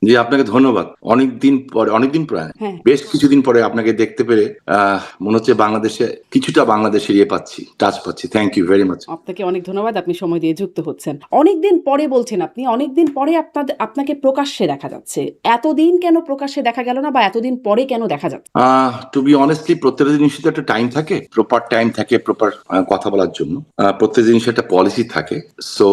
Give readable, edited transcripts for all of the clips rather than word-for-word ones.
জি, আপনাকে ধন্যবাদ। অনেকদিন প্রায় হ্যাঁ, বেশ কিছুদিন পরে আপনাকে দেখতে পেরে মনে হচ্ছে বাংলাদেশে কিছুটা বাংলাদেশের পাচ্ছি, টাচ পাচ্ছি। Thank you very much. আপনাকে অনেক ধন্যবাদ। আপনি সময় দিয়ে যুক্ত হচ্ছেন। অনেকদিন পরে বলছেন আপনি, অনেকদিন পরে আপনাকে প্রকাশ্যে দেখা যাচ্ছে। এতদিন কেন প্রকাশ্যে দেখা গেল না বা এতদিন পরে কেন দেখা যাচ্ছে? টু বি অনেস্টলি প্রত্যেকটা জিনিসের তো একটা টাইম থাকে, প্রপার টাইম থাকে, প্রপার কথা বলার জন্য। প্রত্যেক জিনিসের একটা পলিসি থাকে। সো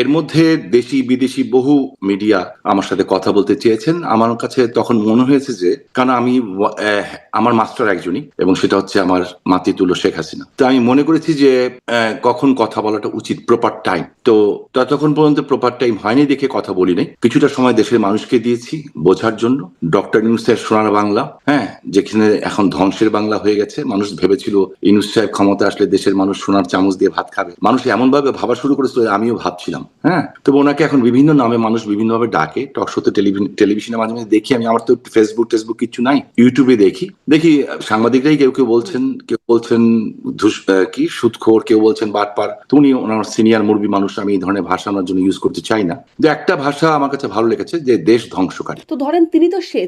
এর মধ্যে দেশি বিদেশি বহু মিডিয়া আমার সাথে কথা বলতে চেয়েছেন। আমার কাছে তখন মনে হয়েছে যে, কারণ আমি আমার মাস্টার একজনই, এবং সেটা হচ্ছে আমার মাতৃতুল্য শেখ হাসিনা। তো আমি মনে করেছি যে কখন কথা বলাটা উচিত, প্রপার টাইম। তো ততক্ষণ পর্যন্ত প্রপার টাইম হয়নি দেখে কথা বলি নাই। কিছুটা সময় দেশের মানুষকে দিয়েছি বোঝার জন্য। ডক্টর ইউনূসের সোনার বাংলা, হ্যাঁ, যেখানে এখন ধ্বংসের বাংলা হয়ে গেছে। মানুষ ভেবেছিল ইউনূস সাহেব ক্ষমতা আসলে দেশের মানুষ সোনার চামচ দিয়ে ভাত খাবে। মানুষ এমন ভাবে ভাবা শুরু করেছিল, আমিও ভাবছিলাম। হ্যাঁ, তবে ওনাকে এখন বিভিন্ন নামে মানুষ বিভিন্নভাবে ডাকে। টকশোতে, টেলিভিশনে মাঝে মাঝে দেখি আমি। আমার তো ফেসবুক কিছু নাই, ইউটিউবে দেখি দেখি সাংবাদিকরাই কেউ কেউ বলছেন, কি সুদখোর, কেউ বলছেন বাটপার। তো উনি ওনার সিনিয়র মুরবি মানুষ, আমি এই ধরনের ভাষা ওনার জন্য ইউজ করতে চাই না। যে একটা ভাষা আমার কাছে ভালো লেগেছে, যে দেশ ধ্বংসকারী। তো ধরেন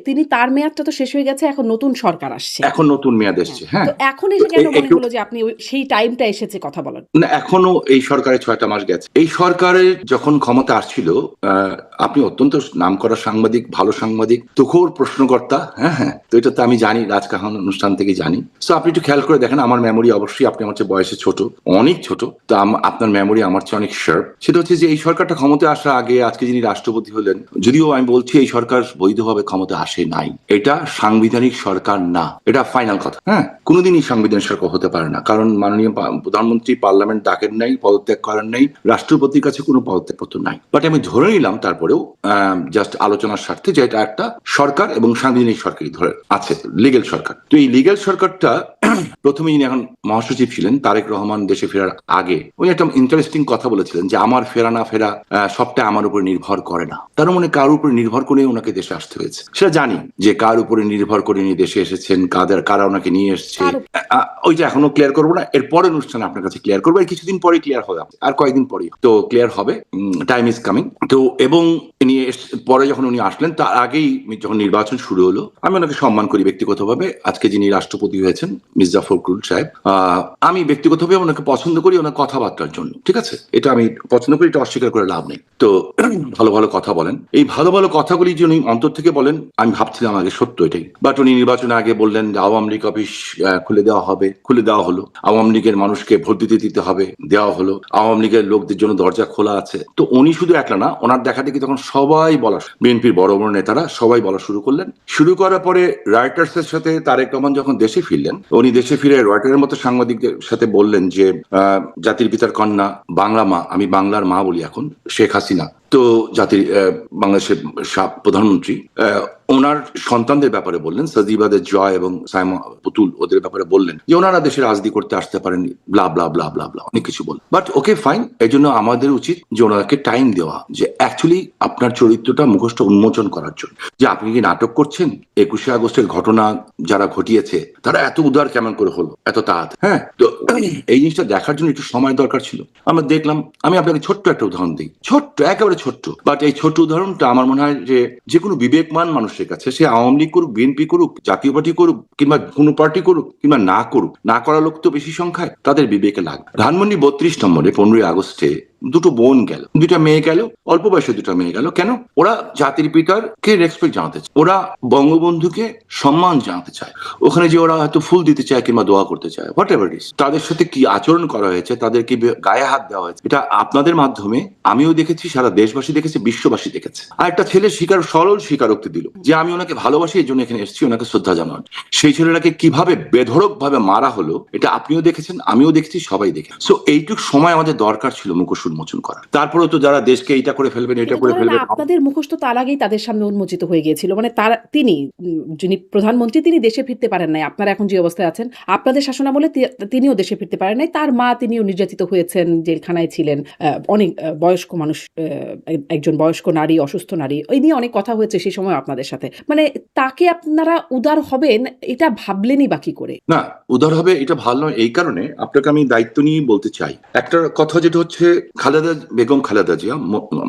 তিনি তার মেয়াদটা তো শেষ হয়ে গেছে, এখন নতুন সরকার আসছে। এখন নতুন মেয়াদ হ্যাঁ। এসছে, হ্যাঁ। তো এখন তো এসে কেন মনে একটু হলো যে আপনি সেই টাইমটা এসেছে কথা বলার? না, এখনো এই সরকারের ৬টা মাস গেছে। এই সরকারের যখন ক্ষমতা আসছিল, আহ, আপনি অত্যন্ত নামকরা সাংবাদিক, ভালো সাংবাদিক, তুখোর প্রশ্নকর্তা। হ্যাঁ, হ্যাঁ, তো এটা তো আমি জানি, রাজকাহন অনুষ্ঠান থেকে জানি। সো আপনি একটু খেয়াল করে দেখেন, আমার মেমোরি অবশ্যই, আপনি আমার চেয়ে বয়সে ছোট, অনেক ছোট, তো আপনার মেমোরি আমার চেয়ে অনেক শার্প। সেটা হচ্ছে যে এই সরকারটা ক্ষমতা আসার আগে, আজকে যিনি রাষ্ট্রপতি হলেন, যদিও আমি বলছি এই সরকার বৈধভাবে ক্ষমতা আসে নাই, এটা সাংবিধানিক সরকার না, এটা ফাইনাল কথা। হ্যাঁ, কোনোদিনই সাংবিধানিক সরকার হতে পারে না, কারণ মাননীয় প্রধানমন্ত্রী পার্লামেন্ট ডাকেন নাই, পদত্যাগ করেন নাই, রাষ্ট্রপতির কাছে কোনো পদত্যাগপত্র নাই। বাট আমি ধরে নিলাম তারপরেও, জাস্ট আলোচনার স্বার্থে, যে এটা একটা সরকার এবং সাংবিধানিক সরকারই ধরে আছে, লিগেল সরকার। তো এই লিগেল সরকারটা প্রথমে যিনি এখন মহাসচিব ছিলেন, তারেক রহমান, দেশে ফেরার আগে উনি একটা ইন্টারেস্টিং কথা বলেছিলেন, যে আমার ফেরা না ফেরা সবটা আমার উপর নির্ভর করে না। তার মানে কার উপর নির্ভর করে ওনাকে দেশে আসতে হয়েছে সেটা জানি, যে কার উপরে নির্ভর করে উনি দেশে এসেছেন, কারা ওনাকে নিয়ে এসছে। কার ওইটা এখনো ক্লিয়ার করবো না, এর পরের অনুষ্ঠানে আপনার কাছে ক্লিয়ার করবো। কিছুদিন পরে ক্লিয়ার হবে, আর কয়েকদিন পরে তো ক্লিয়ার হবে। Time is coming. তো এবং পরে যখন উনি আসলেন, তার আগেই যখন নির্বাচন শুরু হলো, আমি ওনাকে সম্মান করি ব্যক্তিগতভাবে। আজকে যিনি রাষ্ট্রপতি হয়েছেন, মির্জা ফখরুল সাহেব, আমি ব্যক্তিগতভাবে ওনাকে পছন্দ করি ওনার কথাবার্তার জন্য। ঠিক আছে, এটা আমি পছন্দ করি, এটা অস্বীকার করে লাভ নেই। তো ভালো ভালো কথা বলেন, এই ভালো ভালো কথাগুলি যে উনি অন্তর থেকে বলেন, আমি ভাবছিলাম আগে সত্য এটাই। বাট উনি নির্বাচনের আগে বললেন যে আওয়ামী লীগ অফিস খুলে দেওয়া হবে, খুলে দেওয়া হলো। আওয়ামী লীগের মানুষকে ভোট দিতে হবে, দেওয়া হলো। আওয়ামী লীগের লোকদের জন্য দরজা খোলা আছে। তো উনি শুধু একলা না, ওনার দেখা দেখি তখন সবাই বলা, বিএনপির বড় বড় নেতারা সবাই বলা শুরু করলেন। শুরু করার পরে রয়টার্স এর সাথে তারেক রহমান যখন দেশে ফিরলেন, উনি দেশে ফিরে রয়টারের মতো সাংবাদিকদের সাথে বললেন যে জাতির পিতার কন্যা, বাংলা মা, আমি বাংলার মা বলি এখন, শেখ হাসিনা, তো জাতির বাংলাদেশের প্রধানমন্ত্রী, ওনার সন্তানদের ব্যাপারে বললেন, সাজিবাদের জয় এবং সাইমা পুতুল, ওদের ব্যাপারে বললেন যে ওনারা দেশে রাজনীতি করতে আসতে পারেন, ব্লা ব্লা ব্লা ব্লা ব্লা, অনেক কিছু বল। বাট ওকে, ফাইন, এই জন্য আমাদের উচিত যে ওনাকে টাইম দেওয়া, যে অ্যাকচুয়ালি আপনার চরিত্রটা, মুখোশটা উন্মোচন করার জন্য, যে আপনি কি নাটক করছেন। 21শে আগস্টের ঘটনা যারা ঘটিয়েছে, তারা এত উদার কেমন করে হলো এত তাড়াতাড়ি? হ্যাঁ, তো এই জিনিসটা দেখার জন্য একটু সময় দরকার ছিল। আমরা দেখলাম। আমি আপনাকে ছোট্ট একটা উদাহরণ দিই, ছোট্ট, একেবারে ছোট্ট, বাট এই ছোট্ট উদাহরণটা আমার মনে হয় যে কোনো বিবেকমান মানুষের কাছে, সে আওয়ামী লীগ করুক, বিএনপি করুক, জাতীয় পার্টি করুক, কিংবা কোনো পার্টি করুক, কিংবা না করুক, না করা লোক তো বেশি সংখ্যায়, তাদের বিবেকে লাগবে। ধানমন্ডি 32 নম্বরে 15ই আগস্টে দুটো বোন গেল, দুটা মেয়ে গেল, অল্প বয়সে দুটা মেয়ে গেল। কেন? ওরা জাতির পিতার কে রেসপেক্ট জানাতে চায়, ওরা বঙ্গবন্ধুকে সম্মান জানাতে চায়। ওখানে যে ওরা হয়তো ফুল দিতে চায় কিংবা দোয়া করতে চায়, হোয়াট এভার ইস, তাদের সাথে কি আচরণ করা হয়েছে, তাদের কি গায়ে হাত দেওয়া হয়েছে, এটা আপনাদের মাধ্যমে আমিও দেখেছি, সারা দেশবাসী দেখেছে, বিশ্ববাসী দেখেছে। আর একটা ছেলে সরল স্বীকারোক্তি দিল যে আমি ওনাকে ভালোবাসি, এই জন্য এখানে এসেছি ওনাকে শ্রদ্ধা জানান। সেই ছেলেটাকে কিভাবে বেধড়ক ভাবে মারা হলো, এটা আপনিও দেখেছেন, আমিও দেখেছি, সবাই দেখে। সো এইটুক সময় আমাদের দরকার ছিল মুখোশ উন্মোচন করা। তারপরেও তো যারা দেশকে এইটা করে ফেলবেন, এটা কিন্তু করে ধরেন ফেলবেন। আপনাদের মুখোশ তো তার আগেই তাদের সামনে উন্মোচিত হয়ে গিয়েছিল। মানে যিনি প্রধানমন্ত্রী, তিনি দেশে ফিরতে পারেন নাই। আপনারা এখন যে অবস্থায় আছেন, আপনাদের শাসনামলে তিনিও দেশে ফিরতে পারেন নাই। তার মা, তিনিও নির্যাতিত হয়েছেন, জেলখানায় ছিলেন। অনেক বয়স্ক মানুষ, একজন বয়স্ক নারী, অসুস্থ নারী, এই নিয়ে অনেক কথা হয়েছে সেই সময় আপনাদের সাথে। মানে তাকে আপনারা উদার হবেন এটা ভাবলেনই বা কি করে? না, উদার হবে এটা ভালো নয়। এই কারণে আপনাকে আমি দায়িত্ব নিয়ে বলতে চাই একটা কথা, যেটা হচ্ছে বেগম খালেদা জিয়া,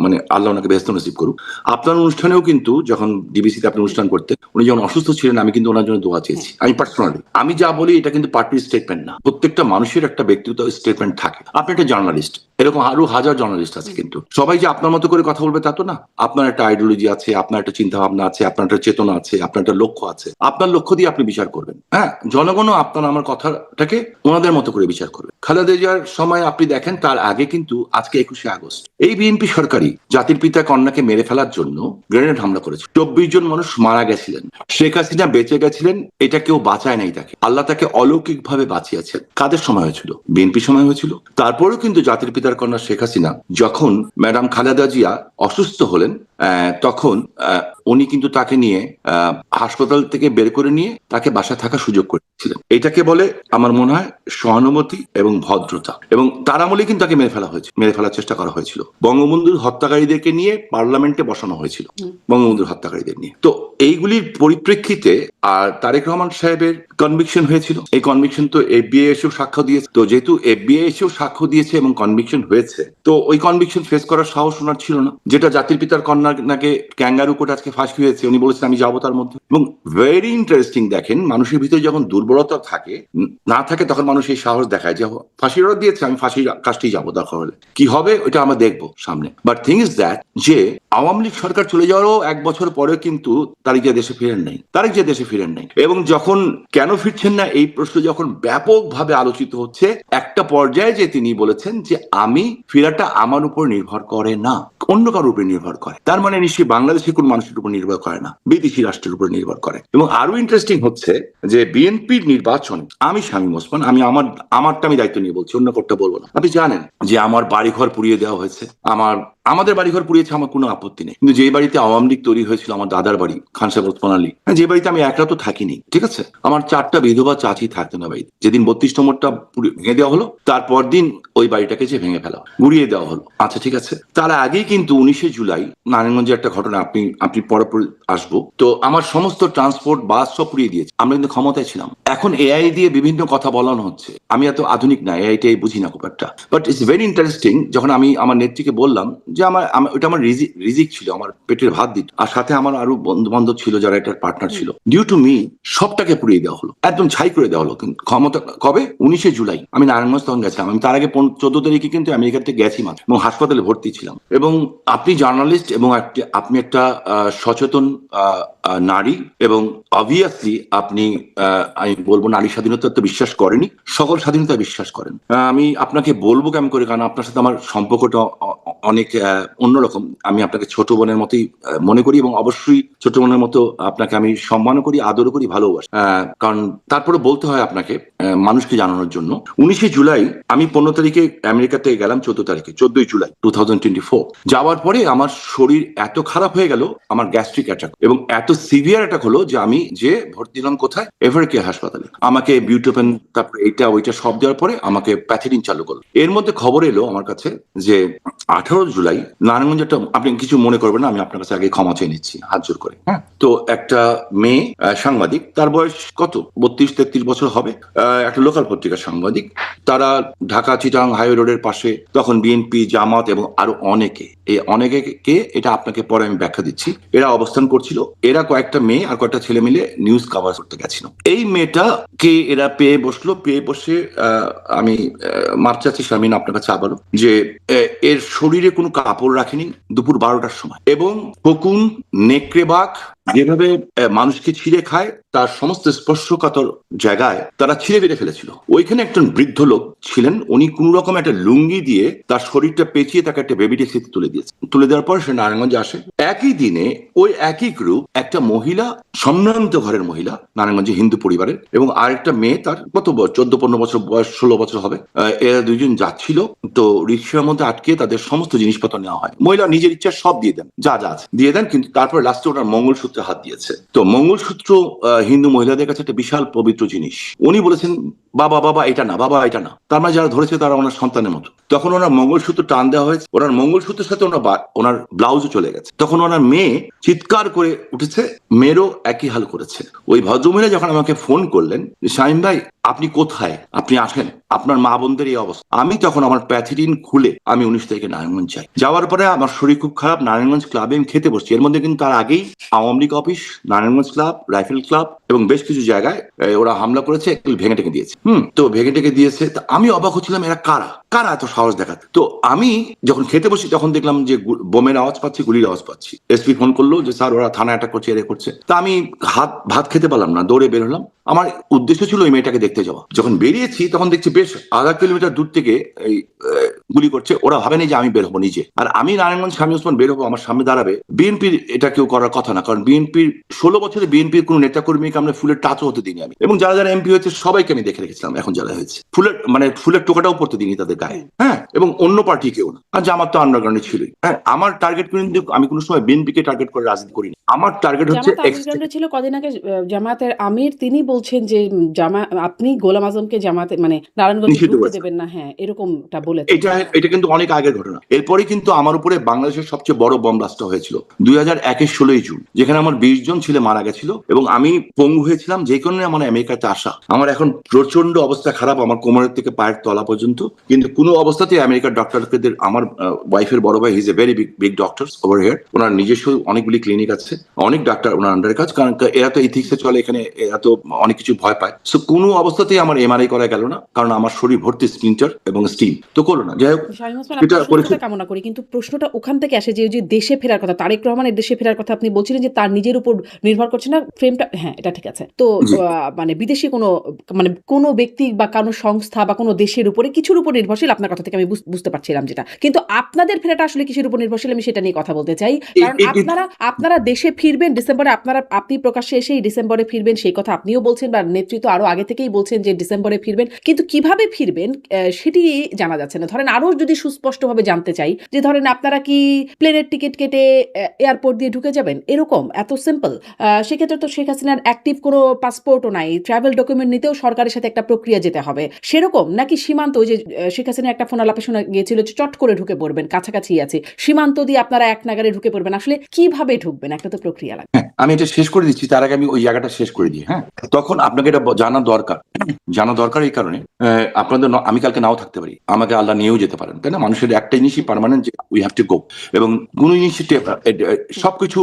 মানে আল্লাহ ওনাকে ব্যস্ত নসিব করুক, আপনার অনুষ্ঠানেও কিন্তু যখন ডিবিসিতে আপনি অনুষ্ঠান করতেন, উনি যখন অসুস্থ ছিলেন, আমি কিন্তু ওনার জন্য দোয়া চেয়েছি। আমি পার্সোনালি, আমি যা বলি এটা কিন্তু পার্টির স্টেটমেন্ট না, প্রত্যেকটা মানুষের একটা ব্যক্তিগত স্টেটমেন্ট থাকে। আপনি একটা জার্নালিস্ট, এরকম আরো হাজার জার্নালিস্ট আছে, কিন্তু সবাই যে আপনার মতো করে কথা বলবে তা তো না। আপনার একটা আইডিওলজি আছে, আপনার একটা চিন্তা ভাবনা আছে, আপনার একটা চেতনা আছে, আপনার একটা লক্ষ্য আছে। আপনার লক্ষ্য দিয়ে আপনি বিচার করবেন। হ্যাঁ, জনগণও আপনার আমার কথাটাকে ওনাদের মতো করে বিচার করবে। খালেদা জিয়ার সময় আপনি দেখেন, তার আগে কিন্তু আজকে 21শে আগস্ট এই বিএনপি সরকারই জাতির পিতা কন্যাকে মেরে ফেলার জন্য গ্রেনেড হামলা করেছে। 24 জন মানুষ মারা গেছিলেন। শেখ হাসিনা বেঁচে গেছিলেন, এটা কেউ বাঁচায় নাই তাকে, আল্লাহ তাকে অলৌকিক ভাবে বাঁচিয়েছেন। কাদের সময় হয়েছিল? বিএনপি সময় হয়েছিল। তারপরেও কিন্তু জাতির পিতার কন্যা শেখ হাসিনা যখন ম্যাডাম খালেদা জিয়া অসুস্থ হলেন, তখন উনি কিন্তু তাকে নিয়ে হাসপাতাল থেকে বের করে নিয়ে তাকে বাসায় থাকার সুযোগ করেছিলেন। এটাকে বলে আমার মনে হয় সহানুভূতি এবং ভদ্রতা। এবং তার আমলে কিন্তু তাকে মেরে ফেলার চেষ্টা করা হয়েছিল। বঙ্গবন্ধুর হত্যাকারীদেরকে নিয়ে পার্লামেন্টে বসানো হয়েছিল, বঙ্গবন্ধুর হত্যাকারীদের নিয়ে। তো এইগুলির পরিপ্রেক্ষিতে আর তারেক রহমান সাহেবের কনভিকশন হয়েছিল। এই কনভিকশন তো এফবিআই এসেও সাক্ষ্য দিয়েছে। তো যেহেতু এফবিআই এসেও সাক্ষ্য দিয়েছে এবং কনভিকশন হয়েছে, তো ওই কনভিকশন ফেস করার সাহস ওনার ছিল না। যেটা জাতির পিতার কন্যাকে ক্যাঙ্গারু কোর্টে আজকে ফাঁসি হয়েছে, উনি বলেছেন আমি যাবো তার মধ্যে। এবং ভেরি ইন্টারেস্টিং, দেখেন মানুষের ভিতরে যখন দুর্বলতা না থাকে তখন মানুষ এই সাহস দেখায় যে ফাঁসির অর্ডার দিয়েছে, আমি ফাঁসির কাজটি যাবো, দরকার হলে কি হবে ওইটা আমরা দেখবো সামনে। বাট থিং ইজ দ্যাট, যে আওয়ামী লীগ সরকার চলে যাওয়ারও 1 বছর পরে কিন্তু তারেক জিয়া দেশে ফিরেন নাই। এবং যখন কেন ফিরছেন না এই প্রশ্ন যখন ব্যাপকভাবে আলোচিত হচ্ছে, একটা পর্যায়ে যে তিনি বলেছেন যে আমি ফেরাটা আমার উপর নির্ভর করে না, অন্য কারোর উপর নির্ভর করে। তার মানে নিশ্চয়ই বাংলাদেশের কোন মানুষের উপর নির্ভর করে না, বিদেশি রাষ্ট্রের উপর নির্ভর করে। এবং আরো ইন্টারেস্টিং হচ্ছে যে বিএনপির নির্বাচন, আমি শামীম ওসমান, আমি আমারটা আমি দায়িত্ব নিয়ে বলছি, অন্য কোনটা বলবো না। আপনি জানেন যে আমার বাড়িঘর পুড়িয়ে দেওয়া হয়েছে। আমাদের বাড়িঘর পুড়িয়েছে, আমার কোনো আপত্তি নেই। কিন্তু যে বাড়িতে আওয়ামী লীগ তৈরি হয়েছিল, আমার দাদার বাড়ি খান সাহেব ওসমান আলী, যে বাড়িতে আমি একলা তো থাকিনি, ঠিক আছে, আমার 4টা বিধবা চাচি থাকতো না বাড়িতে। যেদিন 32 নম্বরটা ভেঙে দেওয়া হলো, তারপর দিন ওই বাড়িটাকে যে ভেঙে ফেলা, গুড়িয়ে দেওয়া হলো। আচ্ছা ঠিক আছে, তার আগেই কিন্তু 19শে জুলাই নারায়ণগঞ্জে একটা ঘটনা, আপনি পরে আসবো। তো আমার সমস্ত ট্রান্সপোর্ট বাস সব পুড়িয়ে দিয়েছে। আমরা কিন্তু ক্ষমতায় ছিলাম। এখন এআই দিয়ে বিভিন্ন কথা বলানো হচ্ছে। আমি এত আধুনিক না, এআইটাই বুঝি না খুব একটা। বাট ইটস ভেরি ইন্টারেস্টিং, যখন আমি আমার নেত্রীকে বললাম যে ওটা আমার রিজিক ছিল, আমার পেটের ভাত দিত, আর সাথে আমার আরো বন্ধু বান্ধব ছিল যারা এটার পার্টনার ছিল, ডিউ টু মি সবটাকে পুড়িয়ে দেওয়া হলো, একদম ছাই করে দেওয়া হলো। কিন্তু ক্ষমতা কবে? 19শে জুলাই। আমি নারায়ণগঞ্জ তখন গেছিলাম। আমি তার আগে 14 তারিখে কিন্তু আমেরিকাতে গেছি মাত্র, এবং হাসপাতালে ভর্তি ছিলাম। এবং আপনি জার্নালিস্ট এবং আপনি একটা সচেতন নারী, এবং অবভিয়াসলি আপনি আমি বলবো নারী স্বাধীনতা তো বিশ্বাস করেনি, সকল স্বাধীনতা বিশ্বাস করেন। আমি আপনাকে বলবো কেমন করে, কারণ আপনার সাথে আমার সম্পর্কটা অনেক অন্যরকম। আমি আপনাকে ছোট বোনের মতোই মনে করি, এবং অবশ্যই ছোট বোনের মতো আপনাকে আমি সম্মান করি, আদর করি, ভালোবাসি। কারণ তারপরে বলতে হয় আপনাকে মানুষকে জানানোর জন্য। 19শে জুলাই আমি 15 তারিখে আমেরিকাতে গেলাম, 14ই জুলাই 2024। যাওয়ার পরে আমার শরীর এত খারাপ হয়ে গেল, আমার গ্যাস্ট্রিক অ্যাটাক, এবং এত সিভিয়ার অ্যাটাক হলো যে আমি যে ভর্তি হলাম কোথায়, এভারকেয়ার হাসপাতালে। আমাকে বিউটোপেন, তারপরে এইটা ওইটা সব দেওয়ার পরে আমাকে প্যাথেডিন চালু করলো। এর মধ্যে খবর এলো আমার কাছে যে 18 জুলাই নারায়ণগঞ্জ একটা, আপনি কিছু মনে করবেন না, আমি আপনার কাছে আগে ক্ষমা চেয়ে নিচ্ছি হাত জোর করে। হ্যাঁ, তো একটা মেয়ে সাংবাদিক, তার বয়স কত 32-33 বছর হবে, একটা লোকাল পত্রিকার সাংবাদিক। তারা ঢাকা চিটাং হাইওয়ে রোডের পাশে, তখন বিএনপি, জামাত এবং আরো অনেকে, এই অনেকে এটা আপনাকে পরে আমি ব্যাখ্যা দিচ্ছি, এরা অবস্থান করছিল। এরা কয়েকটা মেয়ে আর কয়েকটা ছেলে মিলে নিউজ কভার করতে গেছিল। এই মেয়েটাকে এরা পেয়ে বসে আমি মাপ চাচ্ছি শারমিন আপনার কাছে আবারও, যে এর শরীরে কোনো কাপড় রাখেনি দুপুর 12টার সময়, এবং শকুন, নেকড়ে বাঘ যেভাবে মানুষকে ছিঁড়ে খায়, তার সমস্ত স্পর্শকাতর জায়গায় তারা ছিঁড়ে বেড়ে ফেলেছিল। ওইখানে একজন বৃদ্ধ লোক ছিলেন, উনি কোন রকম একটা লুঙ্গি দিয়ে তার শরীরটা পেঁচিয়ে তাকে একটা বেবি ট্যাক্সিতে তুলে দেওয়ার পর সে নারায়ণগঞ্জে আসে। একই দিনে ওই একই গ্রুপ, একটা মহিলা, সম্ভ্রান্ত ঘরের মহিলা, নারায়ণগঞ্জে হিন্দু পরিবারের, এবং আরেকটা মেয়ে, তার কত 14-15 বছর বয়স, 16 বছর হবে, এরা দুইজন যাচ্ছিল। তো রিক্সার মধ্যে আটকে তাদের সমস্ত জিনিসপত্র নেওয়া হয়। মহিলা নিজের ইচ্ছা সব দিয়ে দেন, যা আছে দিয়ে দেন, কিন্তু তারপর লাস্টে ওনার মঙ্গলসূত্রে হাত দিয়েছে। তো মঙ্গলসূত্র হিন্দু মহিলাদের কাছে একটা বিশাল পবিত্র জিনিস। উনি বলেছেন বাবা বাবা এটা না, বাবা এটা না। তার মানে যারা ধরেছে তারা ওনার সন্তানের মতো। তখন ওনার মঙ্গলসূত্র টান দেওয়া হয়েছে, ওনার মঙ্গলসূত্রের সাথে ওনার ব্লাউজও চলে গেছে। তখন ওনার মেয়ে চিৎকার করে উঠেছে, মেয়েরও একই হাল করেছে। ওই ভদ্রমহিলা যখন আমাকে ফোন করলেন, শামীম ভাই আপনি কোথায়, আপনি আসেন, আপনার মা বোনদের এই অবস্থা। আমি তখন আমার প্যাথিডিন খুলে আমি 19 তারিখে নারায়ণগঞ্জ যাই। যাওয়ার পরে আমার শরীর খুব খারাপ, নারায়ণগঞ্জ ক্লাবে আমি খেতে বসছি। এর মধ্যে কিন্তু তার আগেই Awami League office, Narayanganj club, rifle club এবং বেশ কিছু জায়গায় ওরা হামলা করেছে, ভেঙে টেকে দিয়েছে। তো ভেঙে টেকে দিয়েছে। আমি অবাক হচ্ছিলাম, এরা কারা কারা এত সাহস দেখাতে। তো আমি যখন খেতে বসি তখন দেখলাম যে বোমের আওয়াজ পাচ্ছি, গুলির আওয়াজ পাচ্ছি। এসপি ফোন করলো যে স্যার ওরা থানা অ্যাটাক করছে, এরে করছে। তা আমি ভাত খেতে পারলাম না, দৌড়ে বের হলাম। আমার উদ্দেশ্য ছিল ওই মেয়েটাকে দেখতে যাওয়া। যখন বেরিয়েছি তখন দেখছি বেশ আধা কিলোমিটার দূর থেকে এই গুলি করছে। ওরা ভাবেনি যে আমি বের হবো নিজে, আর আমি নারায়ণগঞ্জ শামীম ওসমান বের হবো, আমার সামনে দাঁড়াবে। বিএনপির এটা কেউ করার কথা না, কারণ বিএনপির 16 বছরে বিএনপির কোন নেতাকর্মীকে আমরা ফুলের টাচও হতে দিইনি আমি, এবং যারা যারা এমপি হয়েছে সবাইকে আমি দেখে রেখেছিলাম। এখন যারা হয়েছে ফুলের টোকাটাও পড়তে দিইনি তাদের গায়ে, হ্যাঁ, এবং অন্য পার্টি কেউ না। আর জামাত তো আন্ডারগ্রাউন্ডে ছিলই। হ্যাঁ, আমার টার্গেট কিন্তু আমি কোনো সময় বিএনপিকে টার্গেট করে রাজনীতি করিনি। আমার টার্গেট হচ্ছে জামাত আন্ডারগ্রাউন্ডে ছিল। কদিন আগে জামাতের আমির তিনি বলছেন যে আপনি গোলাম আজমকে জামাতে মানে নারায়ণগঞ্জে ঢুকতে দেবেন না, হ্যাঁ এরকমটা বলেছেন। এটা কিন্তু অনেক আগের ঘটনা। এরপরে কিন্তু আমার উপরে বাংলাদেশের সবচেয়ে বড় বম ব্লাস্ট হয়েছিল 2001-এর 16 জুন, যেখানে আমার 20 জন ছেলে মারা গেছিল এবং আমি পঙ্গু হয়েছিলাম। যে কারণে আমার আমেরিকাতে আসা। আমার এখন প্রচন্ড অবস্থা খারাপ, আমার কোমরের থেকে পায়ের তলা পর্যন্ত। কিন্তু কোনো অবস্থাতেই আমেরিকার ডক্টরদের, আমার ওয়াইফের বড় ভাই he's a very big doctor over here, ওনার নিজস্ব অনেকগুলি ক্লিনিক আছে, অনেক ডাক্তার ওনার আন্ডারে কাজ, কারণ এরা তো ইথিক্সে চলে, এখানে এরা তো অনেক কিছু ভয় পায়। সো কোনো অবস্থাতেই আমার এমআরআই করা গেল না, কারণ আমার শরীর ভর্তি স্প্লিন্টার এবং স্টিল, তো করলো না। যাই হোক, কামনা করি। কিন্তু প্রশ্নটা ওখান থেকে আসে যে দেশে ফেরার কথা, তারেক রহমানের দেশে ফেরার কথা আপনি বলছিলেন যে তার নিজের উপর নির্ভর করছে না ফ্রেমটা, হ্যাঁ এটা ঠিক আছে। তো মানে বিদেশি কোনো ব্যক্তি বা কোনো সংস্থা বা কোনো দেশের উপরে কিছুর উপর নির্ভরশীল, আপনার কথা থেকে আমি বুঝতে পারছিলাম যেটা। কিন্তু আপনাদের ফেরাটা আসলে কিসের উপর নির্ভরশীল, আমি সেটা নিয়ে কথা বলতে চাই। কারণ আপনারা দেশে ফিরবেন ডিসেম্বরে, আপনি প্রকাশ্যে এসেই ডিসেম্বরে ফিরবেন সেই কথা আপনিও বলছেন, বা নেতৃত্ব আরো আগে থেকেই বলছেন যে ডিসেম্বরে ফিরবেন, কিন্তু কিভাবে ফিরবেন সেটি জানা যাচ্ছে না। ধরেন আরো যদি সুস্পষ্টভাবে জানতে চাই যে ধরেন আপনারা কি প্লেনের টিকিট কেটে এয়ারপোর্ট দিয়ে ঢুকে যাবেন, এরকম এত সিম্পল? সেক্ষেত্রে তো শেখ হাসিনার অ্যাক্টিভ কোনো পাসপোর্টও নাই, ট্রাভেল ডকুমেন্ট নিতেও সরকারের সাথে একটা প্রক্রিয়া যেতে হবে, সেরকম নাকি সীমান্ত, ওই যে শেখ হাসিনা একটা ফোন আলাপে শোনা গিয়েছিল যে চট করে ঢুকে পড়বেন, কাছাকাছি আছে সীমান্ত দিয়ে আপনারা এক নাগারে ঢুকে পড়বেন, আসলে কিভাবে ঢুকবেন, একটা তো প্রক্রিয়া লাগে। হ্যাঁ, আমি এটা শেষ করে দিচ্ছি, তার আগে আমি ওই জায়গাটা শেষ করে দিই। হ্যাঁ, তখন আপনাকে এটা জানা দরকার এই কারণে, আপনাদের আমি কালকে নাও থাকতে পারি, আমাকে আল্লাহ নিয়েও যেতে পারেন, তাই না? মানুষের একটা জিনিসই পার্মানেন্ট, যে উই হ্যাভ টু গো, এবং কোন জিনিসই সবকিছু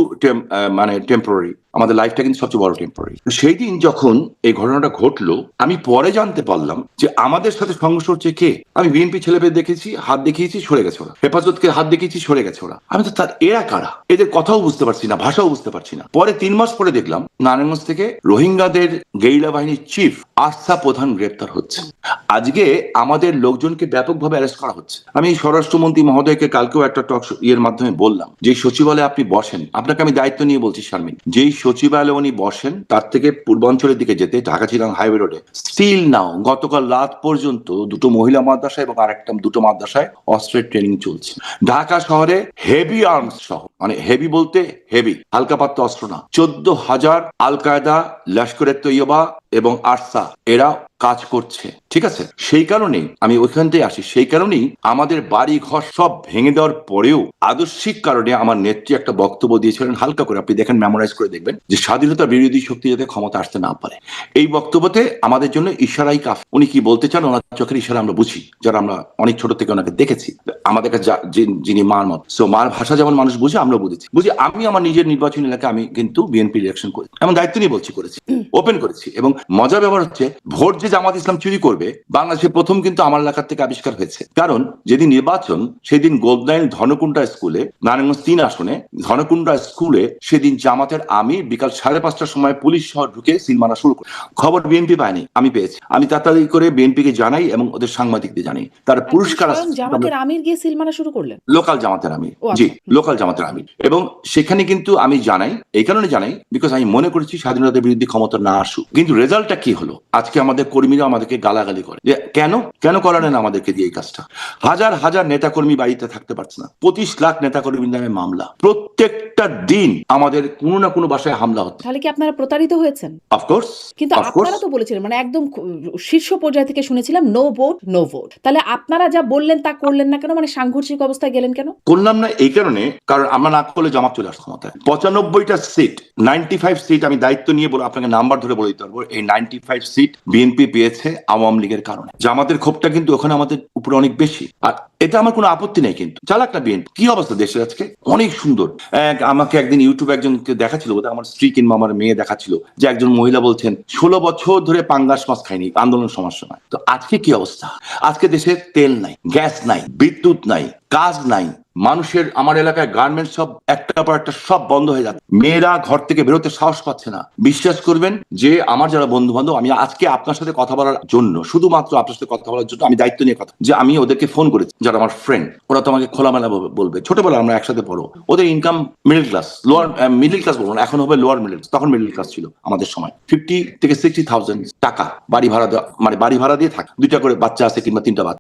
মানে টেম্পোরারি, আমাদের লাইফটা কিন্তু সবচেয়ে বড় টেম্পোরারি। সেই দিন যখন এই ঘটনাটা ঘটলো, আমি পরে জানতে পারলাম যে আমাদের সাথে সংঘর্ষ হচ্ছে কে। আমি বিএনপি ছেলেপেলে দেখেছি, হাত দেখিয়েছি, সরে গেছে ওরা। হেফাজতকে হাত দেখিয়েছি, সরে গেছে ওরা। আমি তো তার এরা কারা, এদের কথাও বুঝতে পারছি না, ভাষাও বুঝতে পারছি না। পরে 3 মাস পরে দেখলাম নারায়ণগঞ্জ থেকে রোহিঙ্গাদের গেরিলা বাহিনীর চিফ আস্থা প্রধান গ্রেপ্তার হচ্ছে। আজকে আমাদের লোকজনকে ব্যাপকভাবে অ্যারেস্ট করা হচ্ছে। আমি স্বরাষ্ট্রমন্ত্রী মহোদয়কে কালকেও একটা টক ইয়ের মাধ্যমে বললাম, যে সচিবালয়ে আপনি বসেন, আপনাকে আমি দায়িত্ব নিয়ে বলছি শারমিন, যেই সচিবালয়ে উনি বসেন তার থেকে পূর্বাঞ্চলের দিকে যেতে ঢাকা চিরাং হাইওয়ে রোডে স্টিল নাও গতকাল রাত পর্যন্ত 2টো মহিলা মাদ্রাসা এবং দুটো মাদ্রাসায় অস্ত্রের ট্রেনিং চলছে। ঢাকা শহরে হেভি আর্মস সহ, মানে হেভি বলতে হেভি, হালকা পাত্র অস্ত্র না, 14,000 আল কায়দা, লস্করে তৈয়বা এবং আরসা এরা কাজ করছে। ঠিক আছে, সেই কারণেই আমি ওইখান থেকে আসি। সেই কারণেই আমাদের বাড়ি ঘর সব ভেঙে দেওয়ার পরেও আদর্শিক কারণে আমার নেত্রী একটা বক্তব্য দিয়েছিলেন, হালকা করে আপনি দেখেন, মেমোরাইজ করে দেখবেন, যে স্বাধীনতা বিরোধী শক্তি যাতে ক্ষমতা আসতে না পারে। এই বক্তব্যতে আমাদের জন্য ইশারাই কাফ। উনি কি বলতে চান ওনার চোখের ইশারা আমরা বুঝি, যারা আমরা অনেক ছোট থেকে ওনাকে দেখেছি। আমাদের কাছে যিনি মার মত, সো মার ভাষা যেমন মানুষ বুঝে, আমরা বুঝি। আমি আমার নিজের নির্বাচনী এলাকায় আমি কিন্তু বিএনপি ইলেকশন করি, এমন দায়িত্ব নিয়ে বলছি, করেছি, ওপেন করেছি। এবং মজার ব্যাপার হচ্ছে, ভোট যে জামাত ইসলাম চুরি করবে বাংলাদেশে প্রথম কিন্তু আমার এলাকার থেকে আবিষ্কার হয়েছে। কারণ যেদিন নির্বাচন, সেদিন গোল্ডলাইন ধনকুন্ডা স্কুলে, নারায়ণগঞ্জ 3 আসনে ধনকুন্ডা স্কুলে, সেদিন জামাতের আমির বিকাল 5:30টার সময় পুলিশ শহর ঢুকে সিল মারা শুরু করে। খবর বিএনপি পায়নি, আমি পেয়েছি। আমি তাড়াতাড়ি করে বিএনপিকে জানাই এবং ওদের সাংবাদিকদের জানাই। তার পুরস্কার জামাতের আমির গিয়ে সিল মারা শুরু করলেন, লোকাল জামাতের আমির, জি লোকাল জামাতের আমির। এবং সেখানে কিন্তু আমি জানাই, এই কারণে জানাই বিকজ আমি মনে করেছি স্বাধীনতার বিরুদ্ধে ক্ষমতা না আসুক। কিন্তু রেজাল্টটা কি হলো, আজকে আমাদের কর্মীরা আমাদেরকে গালাগালি গালাগালি করে যে কেন কেন করালেন আমাদেরকে দিয়ে এই কাজটা। হাজার হাজার নেতাকর্মী বাড়িতে থাকতে পারছে না, 25 লাখ নেতাকর্মীর নামে মামলা, প্রত্যেকটা দিন আমাদের কোনো না কোনো বাসায় হামলা হচ্ছে। তাহলে কি আপনারা প্রতারিত হয়েছেন? অফকোর্স, কিন্তু আপনারা তো বলেছিলেন, মানে একদম শীর্ষ পর্যায় থেকে শুনেছিলাম নো ভোট নো ভোট। তাহলে আপনারা যা বললেন তা করলেন না কেন? মানে সাংঘর্ষিক অবস্থায় গেলেন কেন? করলাম না এই কারণে, কারণ আমরা না করলে জামাত চলে আসতো ক্ষমতায়। 95টা সিট, 95 সিট আমি দায়িত্ব নিয়ে বলে আপনাকে নাম্বার ধরে বলে দিতে পারবো। এই 95 সিট বিএনপি পেয়েছে আওয়ামী লীগের কারণে। জামাতের ক্ষোভটা কিন্তু ওখানে আমাদের উপরে অনেক বেশি, আর এটা আমার কোনো আপত্তি নেই। কিন্তু চালাক না বিএনপি। কি অবস্থা দেশের আজকে, অনেক সুন্দর। আমাকে একদিন ইউটিউবে একজনকে দেখাচ্ছিল, বোধহয় আমার স্ত্রী কিংবা আমার মেয়ে দেখাচ্ছিল, যে একজন মহিলা বলছেন 16 বছর ধরে পাঙ্গাস মাছ খায়নি আন্দোলন সমস্যা নয়। তো আজকে কি অবস্থা? আজকে দেশে তেল নাই, গ্যাস নাই, বিদ্যুৎ নাই, কাজ নাই, মানুষের, আমার এলাকায় গার্মেন্টস সব একটার পর একটা সব বন্ধ হয়ে যাচ্ছে, মেয়েরা ঘর থেকে বেরোতে সাহস পাচ্ছে না। বিশ্বাস করবেন যে আমার যারা বন্ধু বান্ধব, আমি আজকে আপনার সাথে কথা বলার জন্য, শুধুমাত্র আপনার সাথে কথা বলার জন্য আমি দায়িত্ব নিয়ে কথা, যে আমি ওদেরকে ফোন করেছি যারা আমার ফ্রেন্ড, ওরা তো আমাকে খোলামেলা বলবে, ছোটবেলা আমরা একসাথে পড়ো, ওদের income middle class, lower middle class বলবো না, এখন হবে লোয়ার মিডল ক্লাস, তখন মিডল ক্লাস ছিল আমাদের সময়। 50 থেকে 60,000 টাকা বাড়ি ভাড়া দেওয়া, মানে বাড়ি ভাড়া দিয়ে থাকে, 2টা করে বাচ্চা আছে কিংবা 3টা বাচ্চা।